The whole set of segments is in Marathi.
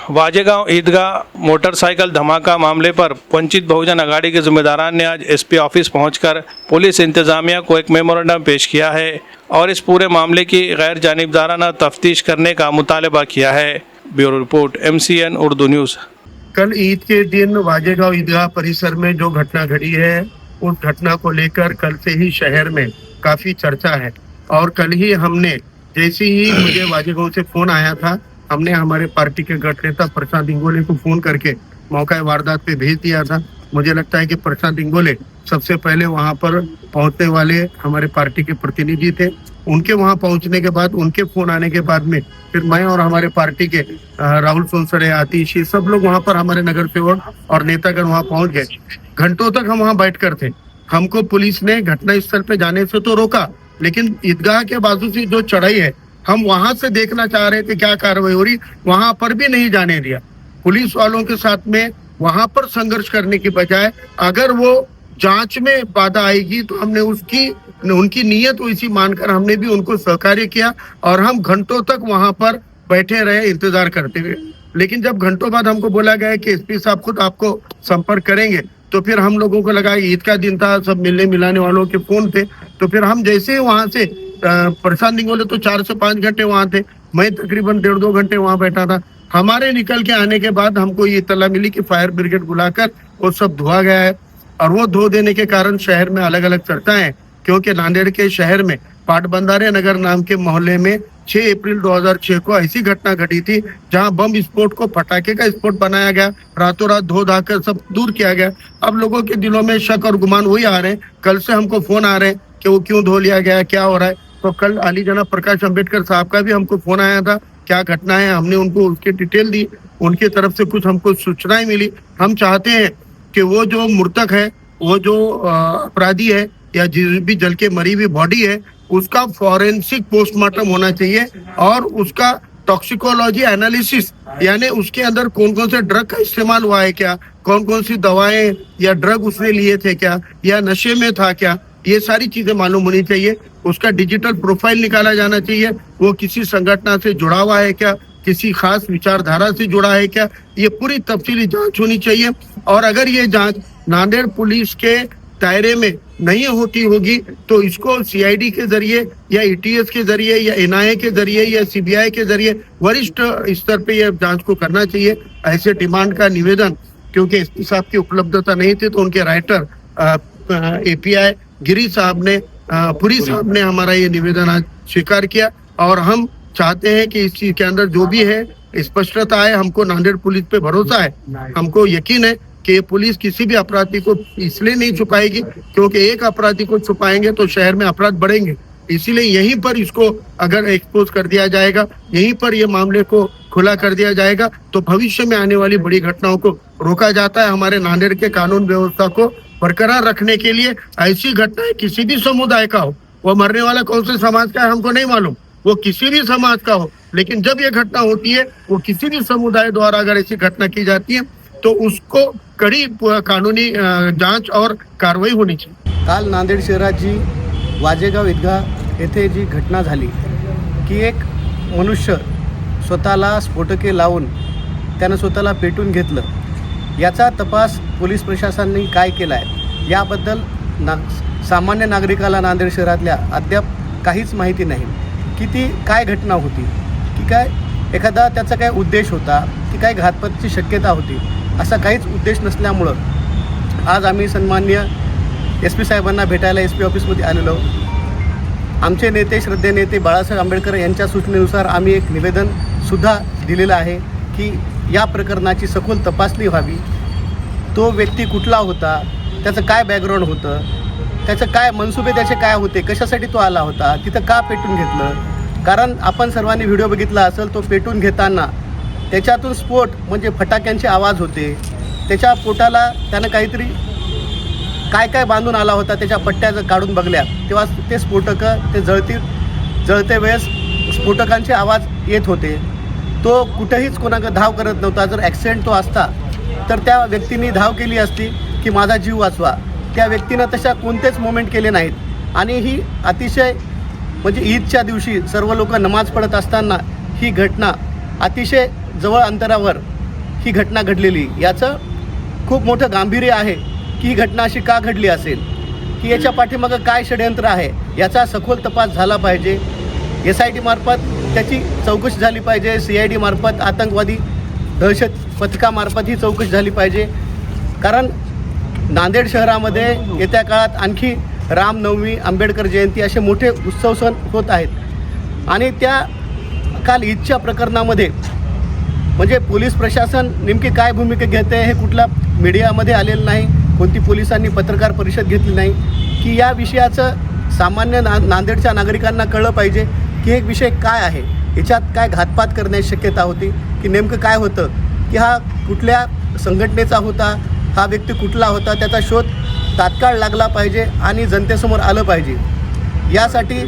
वाजेगांव ईदगाह मोटरसाइकिल धमाका मामले पर वंचित बहुजन अघाड़ी के जिम्मेदारान ने आज एसपी ऑफिस पहुंचकर पुलिस इंतजामिया को एक मेमोरेंडम पेश किया है और इस पूरे मामले की गैर जानिबदाराना तफ्तीश करने का मुतालबा किया है। Bureau report MCN Urdu news. कल ईद के दिन वाजेगांव ईदगाह परिसर में जो घटना घटी है, उस घटना को लेकर कल से ही शहर में काफी चर्चा है। और कल ही हमने, जैसे ही मुझे वाजेगांव से फोन आया था, हमने हमारे पार्टी के गठ नेता प्रशांत इंगोले को फोन करके मौका वारदात पे भेज दिया था। मुझे लगता है कि प्रशांत इंगोले सबसे पहले वहां पर पहुंचने वाले हमारे पार्टी के प्रतिनिधि थे। उनके वहां पहुंचने के बाद, उनके फोन आने के बाद में फिर मैं और हमारे पार्टी के राहुल सोनसरे, आतिश, सब लोग वहां पर, हमारे नगर सेवक और नेतागण वहां पहुंच गए। घंटों तक हम वहां बैठकर थे। हमको पुलिस ने घटनास्थल पे जाने से तो रोका, लेकिन ईदगाह के बाजू से जो चढ़ाई है, हम वहां से देखना चाह रहे थे क्या कार्रवाई हो रही, वहां पर भी नहीं जाने दिया। पुलिस वालों के साथ में वहां पर संघर्ष करने की बजाय अगर वो जांच में बाधा आएगी तो हमने उनकी नीयत वैसी मानकर हमने भी उनको सहकार्य किया और हम घंटों तक वहां पर बैठे रहे इंतजार करते हुए। लेकिन जब घंटों बाद हमको बोला गया कि एसपी साहब खुद आपको संपर्क करेंगे, तो फिर हम लोगों को लगा ईद का दिन था, सब मिलने मिलाने वालों के फोन थे। तो फिर हम जैसे ही वहां से प्रशांत इंगोले तो 4 से 5 घंटे वहां थे, मैं तकरीबन 1.5-2 घंटे वहां बैठा था। हमारे निकल के आने के बाद हमको ये इत्तला मिली कि फायर ब्रिगेड बुलाकर वो सब धोआ गया है। और वो धो देने के कारण शहर में अलग अलग चर्चाएं हैं, क्योंकि नांदेड़ के शहर में पाटबंधारे नगर नाम के मोहल्ले में 6 अप्रैल 2006 को ऐसी घटना घटी थी जहां बम विस्फोट को पटाखे का विस्फोट बनाया गया, रातों रात धो धाकर सब दूर किया गया। अब लोगों के दिलों में शक और गुमान वही आ रहे हैं। कल से हमको फोन आ रहे हैं कि वो क्यों धो लिया गया, क्या हो रहा है। तो कल अली जनाब प्रकाश अम्बेडकर साहब का भी हमको फोन आया था, क्या घटना है, हमने उनको उसकी डिटेल दी। उनकी तरफ से कुछ हमको सूचनाएं मिली। हम चाहते हैं कि वो जो मृतक है, वो जो अपराधी है या जिस भी जल के मरी हुई बॉडी है, उसका फॉरेंसिक पोस्टमार्टम होना चाहिए और उसका टॉक्सिकोलॉजी एनालिसिस, यानी उसके अंदर कौन कौन से ड्रग का इस्तेमाल हुआ है क्या, कौन कौन सी दवाएं या ड्रग उसने लिए थे क्या, या नशे में था क्या, ये सारी चीजें मालूम होनी चाहिए। उसका डिजिटल प्रोफाइल निकाला जाना चाहिए, वो किसी संगठन से जुड़ा हुआ है क्या, किसी खास विचारधारा से जुड़ा है क्या, ये पूरी तफसीली जांच होनी चाहिए। और अगर ये जांच नांदेड़ पुलिस के दायरे में नहीं होती होगी तो इसको CID के जरिए या ETS के जरिए या NIA के जरिए या CBI के जरिए वरिष्ठ स्तर पे ये जांच को करना चाहिए। ऐसे डिमांड का निवेदन, क्योंकि SP साहब की उपलब्धता नहीं थी तो उनके राइटर API गिरी साहब ने, पुरी साहब ने हमारा ये निवेदन आज स्वीकार किया। और हम चाहते हैं कि इस चीज के अंदर जो भी है स्पष्टता है। हमको नांदेड़ पुलिस पे भरोसा है, हमको यकीन है कि ये पुलिस किसी भी अपराधी को इसलिए नहीं छुपाएगी क्योंकि एक अपराधी को छुपाएंगे तो शहर में अपराध बढ़ेंगे। इसीलिए यहीं पर इसको अगर एक्सपोज कर दिया जाएगा, यहीं पर ये मामले को खुला कर दिया जाएगा, तो भविष्य में आने वाली बड़ी घटनाओं को रोका जाता है। हमारे नांदेड़ के कानून व्यवस्था को बरकरार रखने के लिए ऐसी घटनाएं किसी भी समुदाय का हो, वो मरने वाला कौन से समाज का है हमको नहीं मालूम, वो किसी भी समाज का हो, लेकिन जब ये घटना होती है, वो किसी भी समुदाय द्वारा अगर ऐसी घटना की जाती है तो उसको कड़ी कानूनी जांच और कारवाई होनी चाहिए। काल नांदेड शहरात जी वाजेगाव ईदगाह येथे जी घटना झाली की एक मनुष्य स्वतःला स्फोटके लावून त्यानं स्वतःला पेटून घेतलं, याचा तपास पोलीस प्रशासनाने काय केला आहे याबद्दल सामान्य नागरिकाला नांदेड शहरातल्या अद्याप काहीच माहिती नाही की ती काय घटना होती, की काय एखादा त्याचा काय उद्देश होता, की काय घातपातची शक्यता होती। असा काहीच उद्देश नसल्यामुळं आज आम्ही सन्माननीय SP साहेबांना भेटायला SP ऑफिसमध्ये आलेलो। आमचे नेते, श्रद्धेय नेते बाळासाहेब आंबेडकर यांच्या सूचनेनुसार आम्ही एक निवेदनसुद्धा दिलेलं आहे की या प्रकरणाची सखोल तपासणी व्हावी। तो व्यक्ती कुठला होता, त्याचं काय बॅकग्राऊंड होतं, त्याचं काय मनसुबे त्याचे काय होते, कशासाठी तो आला होता, तिथं का पेटून घेतलं। कारण आपण सर्वांनी व्हिडिओ बघितला असेल, तो पेटून घेताना त्याच्यातून स्फोट म्हणजे फटाक्यांचे आवाज होते, त्याच्या पोटाला त्यानं काहीतरी काय काय बांधून आला होता, त्याच्या पट्ट्या जर काढून बघल्या तेव्हा ते स्फोटकं ते जळते वेळेस स्फोटकांचे आवाज येत होते। तो कुठेहीच कोणाकडे धाव करत नव्हता। जर ॲक्सिडेंट तो असता तर त्या व्यक्तीने धाव केली असती की माझा जीव वाचवा। त्या व्यक्तीनं तशा कोणतेच मोमेंट केले नाहीत आणि ही अतिशय म्हणजे ईदच्या दिवशी सर्व लोक नमाज पढ़त असताना ही घटना अतिशय जवळ अंतरावर ही घटना घडलेली, याचं खूप मोठं गांभीर्य आहे की ही घटना अशी का घडली असेल, की याच्या पाठीमागं काय षडयंत्र आहे याचा सखोल तपास झाला पाहिजे. SIT मार्फत त्याची चौकशी झाली पाहिजे. CID मार्फत, आतंकवादी दहशत पथकामार्फत ही चौकशी झाली पाहिजे. कारण नांदेड शहरामध्ये येत्या काळात आणखी रामनवमी, आंबेडकर जयंती असे मोठे उत्सव सण होत आहेत आणि त्या काल ईदच्या प्रकरणामध्ये म्हणजे पोलीस प्रशासन नेमकी काय भूमिका घेते हे कुठल्या मीडियामध्ये आलेलं नाही, कोणती पोलिसांनी पत्रकार परिषद घेतली नाही की या विषयाचं सामान्य नांदेडच्या नागरिकांना कळलं पाहिजे की एक विषय काय आहे, याच्यात काय घातपात करण्याची शक्यता होती, की नेमकं काय होतं, की हा कुठल्या संघटनेचा होता, हा व्यक्ती कुठला होता, त्याचा शोध तात्काळ लागला पाहिजे आणि जनतेसमोर आलं पाहिजे. यासाठी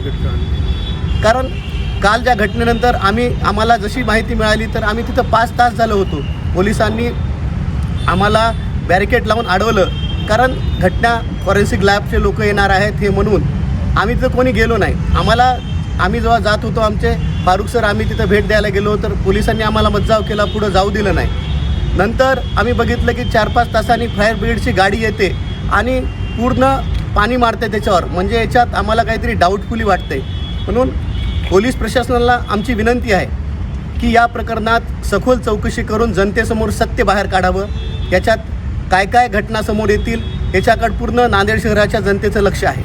कारण काल ज्या घटनेनंतर आम्हाला जशी माहिती मिळाली तर आम्ही तिथं 5 तास झालं होतो. पोलिसांनी आम्हाला बॅरिकेड लावून अडवलं कारण घटना फॉरेन्सिक लॅबचे लोक येणार आहेत हे म्हणून आम्ही तिथं कोणी गेलो नाही. आम्ही जेव्हा जात होतो आमचे फारुख सर आम्ही तिथं भेट द्यायला गेलो तर पोलिसांनी आम्हाला मज्जाव केला, पुढं जाऊ दिलं नाही. नंतर आम्ही बघितलं की 4-5 तासांनी फायर ब्रिगेडची गाडी येते आणि पूर्ण पाणी मारते त्याच्यावर. म्हणजे याच्यात आम्हाला काहीतरी डाऊटफुली वाटते. म्हणून पोलीस प्रशासनाला आमची विनंती आहे की या प्रकरणात सखोल चौकशी करून जनतेसमोर सत्य बाहेर काढावं. याच्यात काय काय घटना समोर येतील याच्याकडे पूर्ण नांदेड शहराच्या जनतेचं लक्ष आहे.